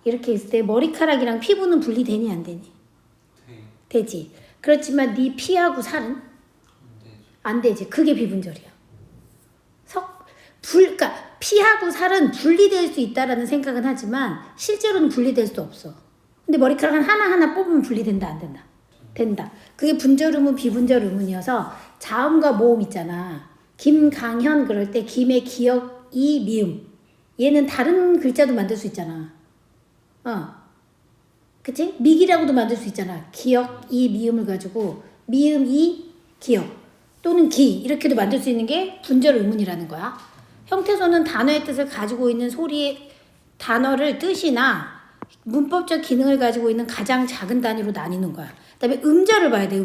이렇게 있을 때 머리카락이랑 피부는 분리되니 안 되니? 네. 되지. 그렇지만 네 피하고 살은 안 되지. 그게 비분절이야. 그러니까 피하고 살은 분리될 수 있다라는 생각은 하지만 실제로는 분리될 수 없어. 근데 머리카락 하나하나 뽑으면 분리된다 안 된다? 된다. 그게 분절 의문 비분절 의문이어서 자음과 모음 있잖아. 김강현 그럴 때 김의 기역 이 미음. 얘는 다른 글자도 만들 수 있잖아. 그치? 미기라고도 만들 수 있잖아. 기역 이 미음을 가지고 미음 이 기역 또는 기 이렇게도 만들 수 있는 게 분절 의문이라는 거야. 형태소는 단어의 뜻을 가지고 있는 소리의 단어를 뜻이나 문법적 기능을 가지고 있는 가장 작은 단위로 나뉘는 거야. 그다음에 음절을 봐야 돼.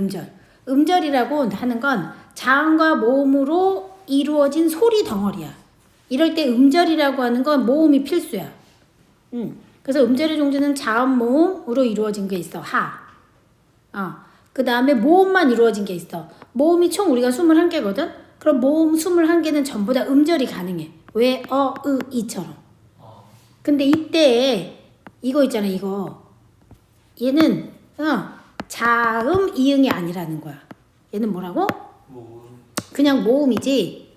음절이라고 하는 건 자음과 모음으로 이루어진 소리 덩어리야. 이럴 때 음절이라고 하는 건 모음이 필수야. 그래서 음절의 종류는 자음 모음으로 이루어진 게 있어. 그 다음에 모음만 이루어진 게 있어. 모음이 총 우리가 21개거든. 그럼 모음 21개는 전부 다 음절이 가능해. 왜? 이처럼. 근데 이때 이거 있잖아. 이거 얘는 자음 이응이 아니라는 거야. 얘는 뭐라고? 모음. 그냥 모음이지.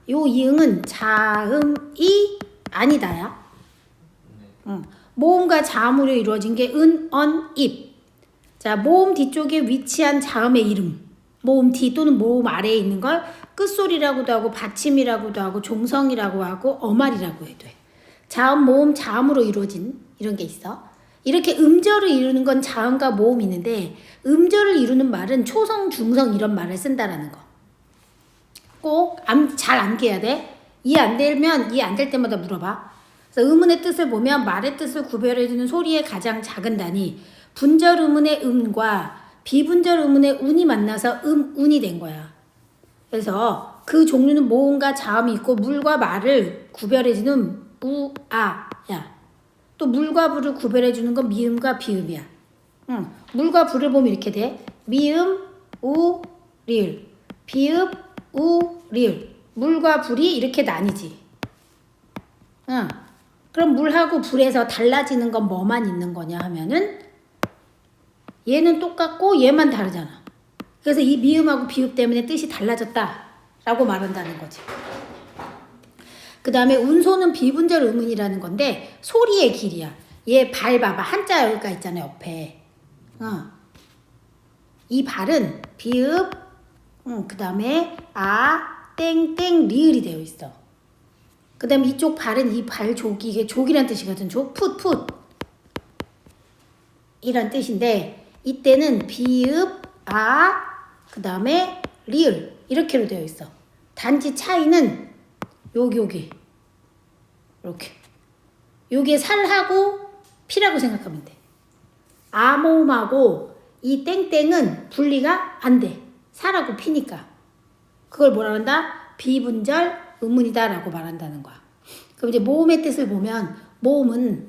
요 이응은 자음이 아니다야. 모음과 자음으로 이루어진 게 은, 언, 입. 자, 모음 뒤쪽에 위치한 자음의 이름. 모음 뒤 또는 모음 아래에 있는 걸 끝소리라고도 하고 받침이라고도 하고 종성이라고 하고 어말이라고 해도 해. 자음, 모음, 자음으로 이루어진 이런 게 있어. 이렇게 음절을 이루는 건 자음과 모음이 있는데 음절을 이루는 말은 초성, 중성 이런 말을 쓴다라는 거. 꼭 잘 암기해야 돼. 이해 안 되면 이해 안 될 때마다 물어봐. 그래서 의문의 뜻을 보면 말의 뜻을 구별해주는 소리의 가장 작은 단위 분절 의문의 음과 비분절 의문의 운이 만나서 운이 된 거야. 그래서 그 종류는 모음과 자음이 있고 물과 말을 구별해주는 우아야. 또 물과 불을 구별해주는 건 미음과 비음이야. 물과 불을 보면 이렇게 돼. 미음, 우, 리을. 비읍, 우, 리을. 물과 불이 이렇게 나뉘지. 그럼 물하고 불에서 달라지는 건 뭐만 있는 거냐 하면은 얘는 똑같고 얘만 다르잖아. 그래서 이 미음하고 비읍 때문에 뜻이 달라졌다라고 말한다는 거지. 그 다음에 운소는 비분절 의문이라는 건데 소리의 길이야. 얘 발 봐봐. 한자 여기가 있잖아요. 옆에. 이 발은 비읍, 그 다음에 땡땡 리을이 되어 있어. 그 다음에 이쪽 발은 이 발족이 이게 족이란 뜻이거든. 풋 이란 뜻인데 이때는 비읍, 그 다음에 리을 이렇게로 되어 있어. 단지 차이는 여기 이렇게 요게 살하고 피라고 생각하면 돼. 모음하고 이 땡땡은 분리가 안 돼. 살하고 피니까. 그걸 뭐라 한다? 비분절 의문이다 라고 말한다는 거야. 그럼 이제 모음의 뜻을 보면 모음은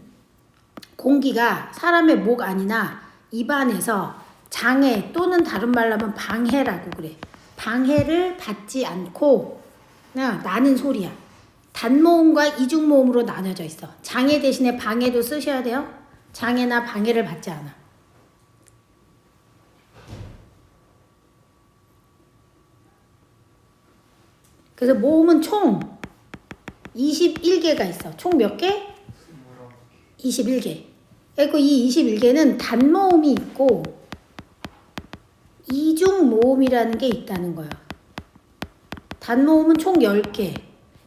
공기가 사람의 목 안이나 입안에서 장애 또는 다른 말로 하면 방해라고 그래. 방해를 받지 않고 나는 소리야. 단모음과 이중모음으로 나눠져 있어. 장애 대신에 방해도 쓰셔야 돼요. 장애나 방해를 받지 않아. 그래서 모음은 총 21개가 있어. 총 몇 개? 21개. 그리고 이 21개는 단모음이 있고 이중모음이라는 게 있다는 거야. 단모음은 총 10개.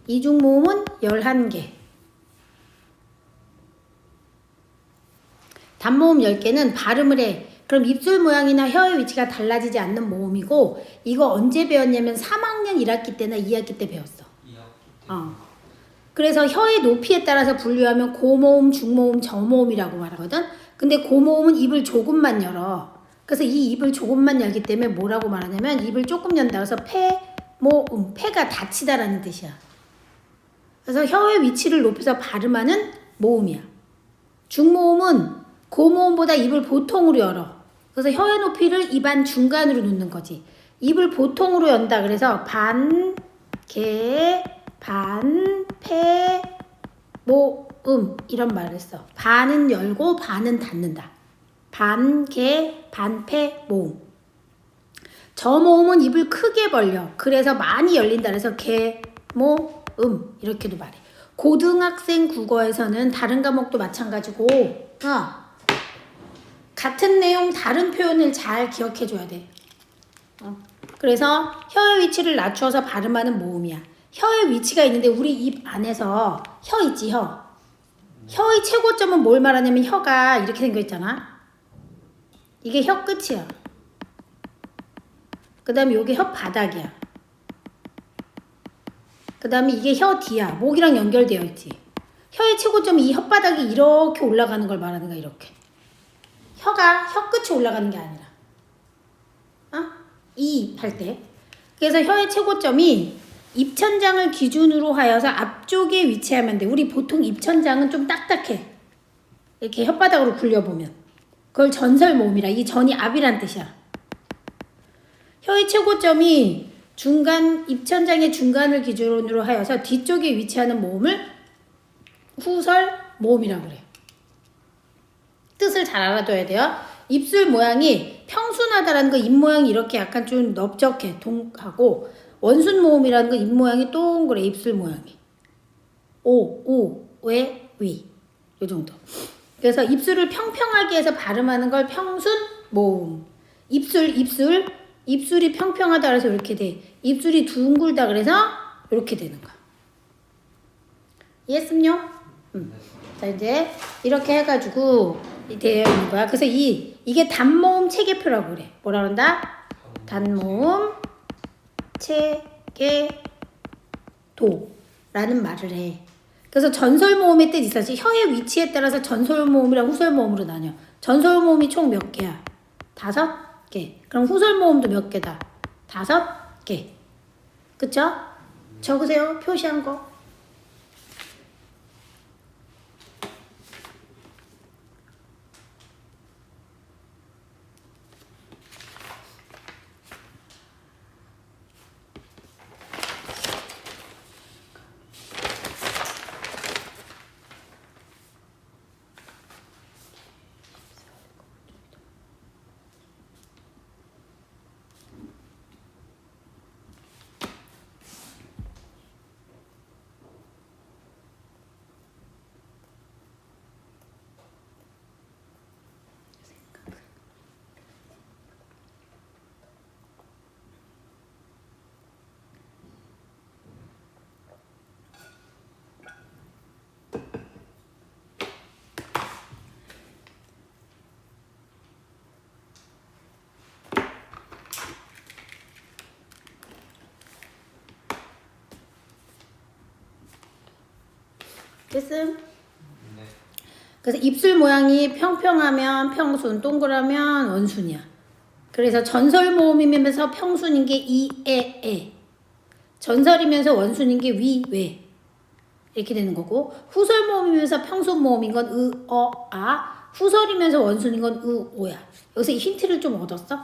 이중모음은 11개. 단모음 10개는 발음을 해. 그럼 입술 모양이나 혀의 위치가 달라지지 않는 모음이고 이거 언제 배웠냐면 3학년 1학기 때나 2학기 때 배웠어. 2학기 때. 그래서 혀의 높이에 따라서 분류하면 고모음, 중모음, 저모음이라고 말하거든. 근데 고모음은 입을 조금만 열어. 그래서 이 입을 조금만 열기 때문에 뭐라고 말하냐면 입을 조금 연다. 그래서 모음, 폐가 닫히다라는 뜻이야. 그래서 혀의 위치를 높여서 발음하는 모음이야. 중모음은 고모음보다 입을 보통으로 열어. 그래서 혀의 높이를 입안 중간으로 놓는 거지. 입을 보통으로 연다. 그래서 반, 개, 반, 패, 모음 이런 말을 써. 반은 열고 반은 닫는다. 반개, 반패, 모음. 저모음은 입을 크게 벌려. 그래서 많이 열린다. 그래서 개, 모음 이렇게도 말해. 고등학생 국어에서는 다른 과목도 마찬가지고 같은 내용 다른 표현을 잘 기억해 줘야 돼. 그래서 혀의 위치를 낮추어서 발음하는 모음이야. 혀의 위치가 있는데 우리 입 안에서 혀 있지, 혀. 혀의 최고점은 뭘 말하냐면 혀가 이렇게 생겨 있잖아. 이게 혀 끝이야. 그 다음에 이게 혀 바닥이야. 그 다음에 이게 혀 뒤야. 목이랑 연결되어 있지. 혀의 최고점이 이 혓바닥이 이렇게 올라가는 걸 말하는 거야. 이렇게. 혀가 혀 끝이 올라가는 게 아니라. 이 할 때. 그래서 혀의 최고점이 입천장을 기준으로 하여서 앞쪽에 위치하면 돼. 우리 보통 입천장은 좀 딱딱해. 이렇게 혓바닥으로 굴려보면. 그걸 전설모음이라. 이 전이 앞이란 뜻이야. 혀의 최고점이 중간, 입천장의 중간을 기준으로 하여서 뒤쪽에 위치하는 모음을 후설모음이라고 그래. 뜻을 잘 알아둬야 돼요. 입술 모양이 평순하다라는 거 입 모양이 이렇게 약간 좀 넓적해, 동하고 원순 모음이라는 거 입 모양이 동그래, 입술 모양이. 오, 왜, 위. 요 정도. 그래서 입술을 평평하게 해서 발음하는 걸 평순 모음. 입술이 평평하다 그래서 이렇게 돼. 입술이 둥글다 그래서 이렇게 되는 거야. 이해했음요? 자, 이제 이렇게 해가지고 되어 있는 거야. 그래서 이게 단모음 체계표라고 그래. 뭐라 그런다? 단모음 체계도라는 말을 해. 그래서 전설모음의 뜻이 있어지. 혀의 위치에 따라서 전설모음이랑 후설모음으로 나뉘어. 전설모음이 총 몇 개야? 5개. 그럼 후설모음도 몇 개다? 5개. 그쵸? 적으세요. 표시한 거. 됐음? 네. 그래서 입술 모양이 평평하면 평순, 동그라면 원순이야. 그래서 전설모음이면서 평순인 게 이, 에. 전설이면서 원순인 게 위, 웨. 이렇게 되는 거고, 후설모음이면서 평순모음인 건 으, 아. 후설이면서 원순인 건 으, 오야. 여기서 힌트를 좀 얻었어?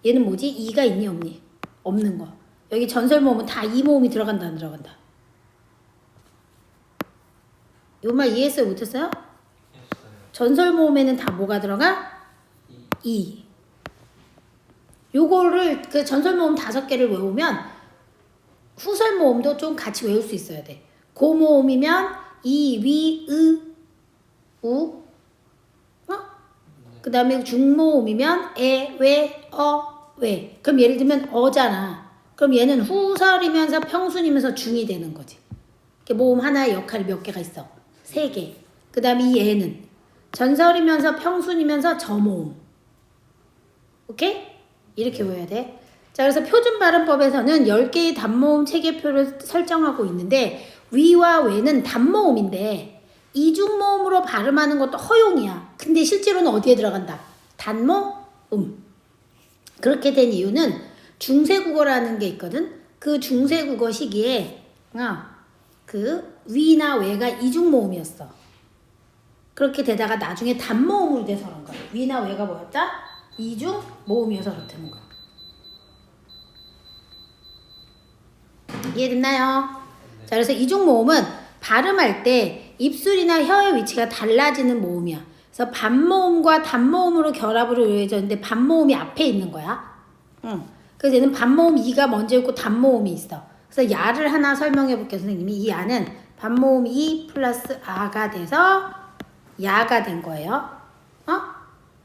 얘는 뭐지? 이가 있니, 없니? 없는 거. 여기 전설모음은 다 이 모음이 들어간다, 안 들어간다? 요 말 이해했어요? 못했어요? 했어요. 전설모음에는 다 뭐가 들어가? 이. 요거를 그 전설모음 5개를 외우면 후설모음도 좀 같이 외울 수 있어야 돼. 고모음이면 이, 위, 우. 그 다음에 중모음이면 에, 웨, 웨. 그럼 예를 들면 어잖아. 그럼 얘는 후설이면서 평순이면서 중이 되는 거지. 모음 하나의 역할이 몇 개가 있어? 3개. 그 다음에 이 얘는 전설이면서 평순이면서 저모음. 오케이? 이렇게 외워야 돼. 자, 그래서 표준발음법에서는 10개의 단모음 체계표를 설정하고 있는데 위와 외는 단모음인데 이중모음으로 발음하는 것도 허용이야. 근데 실제로는 어디에 들어간다? 단모음. 그렇게 된 이유는 중세국어라는 게 있거든. 그 중세국어 시기에 그 위나 외가 이중모음이었어. 그렇게 되다가 나중에 단모음으로 돼서 그런 거야. 위나 외가 뭐였다? 이중모음이어서 그렇다는 거야. 이해됐나요? 자, 그래서 이중모음은 발음할 때 입술이나 혀의 위치가 달라지는 모음이야. 그래서 반모음과 단모음으로 결합으로 이루어졌는데 반모음이 앞에 있는 거야. 응. 그래서 얘는 반모음 이가 먼저 있고 단모음이 있어. 그래서 야를 하나 설명해 볼게요, 선생님이. 이 야는 반모음 이 플러스 아가 돼서 야가 된 거예요.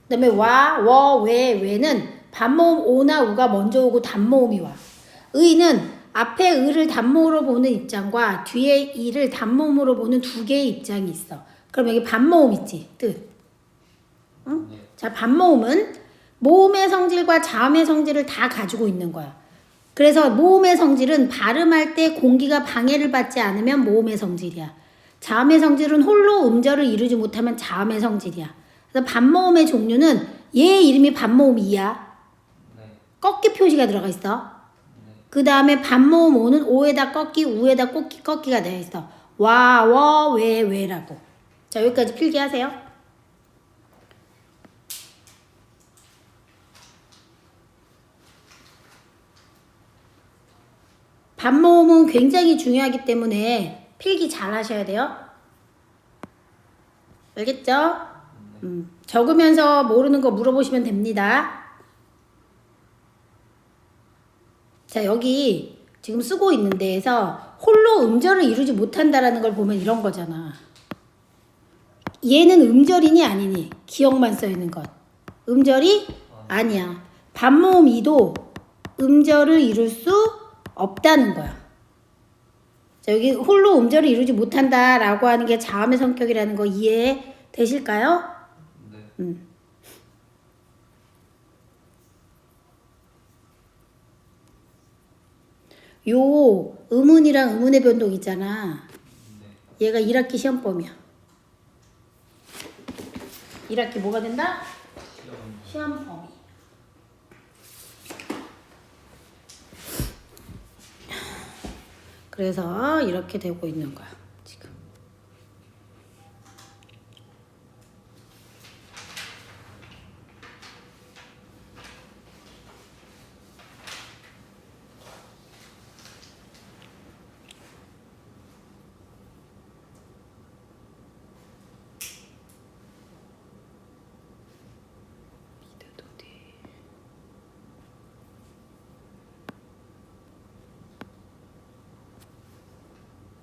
그다음에 와, 워, 왜는 반모음 오나 우가 먼저 오고 단모음이 와. 의는 앞에 의를 단모음으로 보는 입장과 뒤에 이를 단모음으로 보는 두 개의 입장이 있어. 그럼 여기 반모음 있지, 뜻. 응? 네. 자, 반모음은 모음의 성질과 자음의 성질을 다 가지고 있는 거야. 그래서 모음의 성질은 발음할 때 공기가 방해를 받지 않으면 모음의 성질이야. 자음의 성질은 홀로 음절을 이루지 못하면 자음의 성질이야. 그래서 반모음의 종류는 얘 이름이 반모음 이야. 네. 꺾기 표시가 들어가 있어. 네. 그 다음에 반모음 오는 오에다 꺾기, 우에다 꺾기가 되어 있어. 와, 워, 왜라고. 자, 여기까지 필기하세요. 반모음은 굉장히 중요하기 때문에 필기 잘 하셔야 돼요. 알겠죠? 적으면서 모르는 거 물어보시면 됩니다. 자, 여기 지금 쓰고 있는 데에서 홀로 음절을 이루지 못한다라는 걸 보면 이런 거잖아. 얘는 음절이니 아니니? 기억만 써 있는 것. 음절이 아니야. 반모음 이도 음절을 이룰 수 없다는 거야. 자, 여기 홀로 음절을 이루지 못한다라고 하는 게 자음의 성격이라는 거 이해 되실까요? 네. 요 음운이랑 음운의 변동 있잖아. 네. 얘가 1학기 시험범위야. 1학기 뭐가 된다? 시험 범위. 그래서 이렇게 되고 있는 거야, 지금.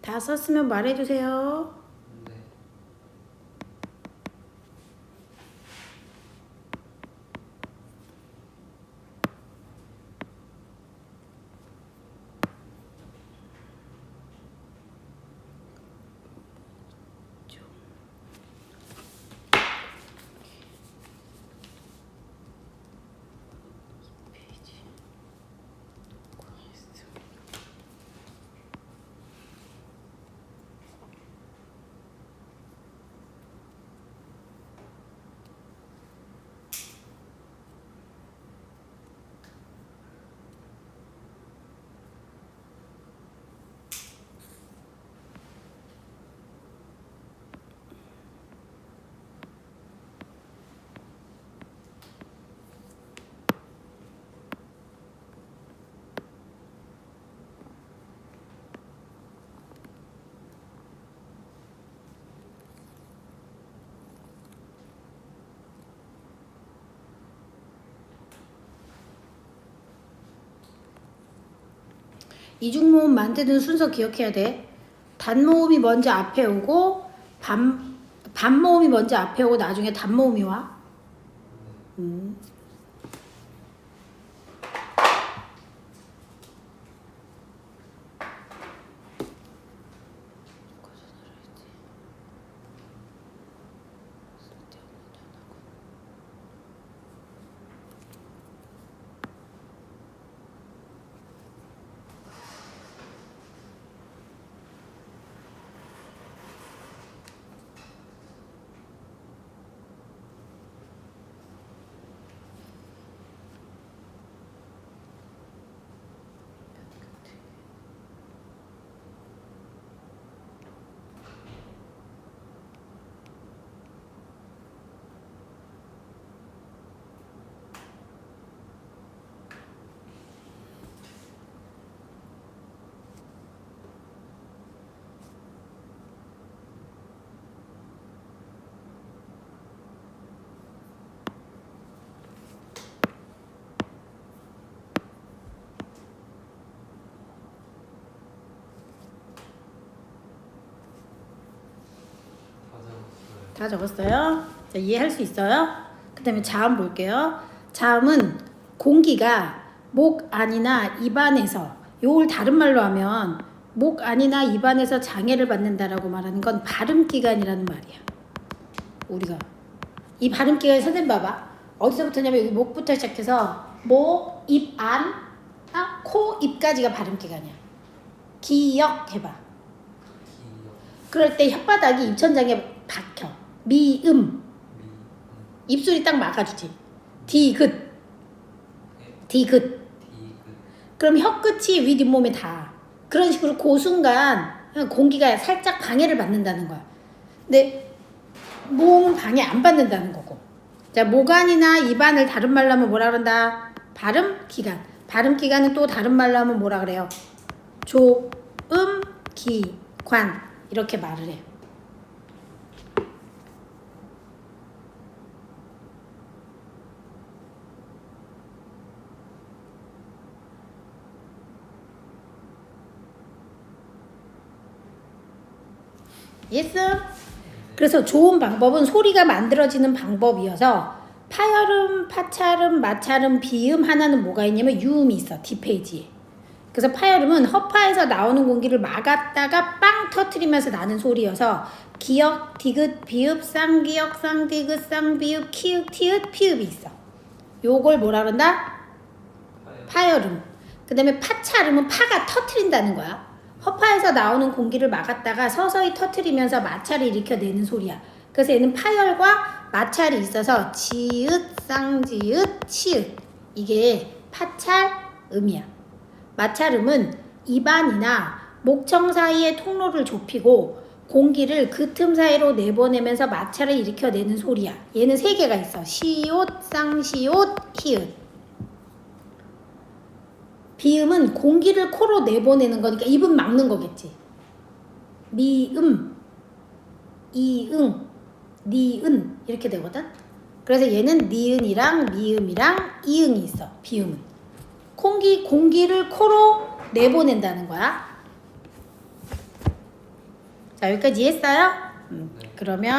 다 썼으면 말해주세요. 네. 이중모음 만드는 순서 기억해야 돼. 단모음이 먼저 앞에 오고 반모음이 먼저 앞에 오고 나중에 단모음이 와. 다 적었어요? 자, 이해할 수 있어요? 그 다음에 자음 볼게요. 자음은 공기가 목 안이나 입안에서, 요걸 다른 말로 하면 목 안이나 입안에서 장애를 받는다라고 말하는 건 발음기관이라는 말이야. 우리가 이 발음기관 선생님 봐봐. 어디서부터냐면 여기 목부터 시작해서 목, 입, 안, 코, 입까지가 발음기관이야. 기억해봐. 그럴 때 혓바닥이 입천장에 박혀. 미음. 입술이 딱 막아주지. 디귿. 디귿. 그럼 혀끝이 윗잇몸에 닿아. 그런 식으로 그 순간 공기가 살짝 방해를 받는다는 거야. 근데 몸은 방해 안 받는다는 거고. 자, 목안이나 입안을 다른 말로 하면 뭐라 그런다? 발음기관. 발음기관은 또 다른 말로 하면 뭐라 그래요? 조음기관. 이렇게 말을 해. 예스? 그래서 좋은 방법은 소리가 만들어지는 방법이어서 파열음, 파찰음, 마찰음, 비음 하나는 뭐가 있냐면 유음이 있어. 뒷페이지에. 그래서 파열음은 허파에서 나오는 공기를 막았다가 빵 터트리면서 나는 소리여서 기역, 디귿, 비읍, 쌍기역, 쌍디귿, 쌍비읍, 키읔, 티읕, 피읍이 있어. 요걸 뭐라 그런다? 파열음. 그 다음에 파찰음은 파가 터트린다는 거야. 허파에서 나오는 공기를 막았다가 서서히 터트리면서 마찰을 일으켜내는 소리야. 그래서 얘는 파열과 마찰이 있어서 지읒, 쌍지읒, 치읒. 이게 파찰음이야. 마찰음은 입안이나 목청 사이의 통로를 좁히고 공기를 그 틈 사이로 내보내면서 마찰을 일으켜내는 소리야. 얘는 3개가 있어. 시옷, 쌍시옷, 히읗. 비음은 공기를 코로 내보내는 거니까 입은 막는 거겠지. 미음, 이응, 니은 이렇게 되거든. 그래서 얘는 니은이랑 미음이랑 이응이 있어. 비음은 공기를 코로 내보낸다는 거야. 자, 여기까지 이해했어요? 그러면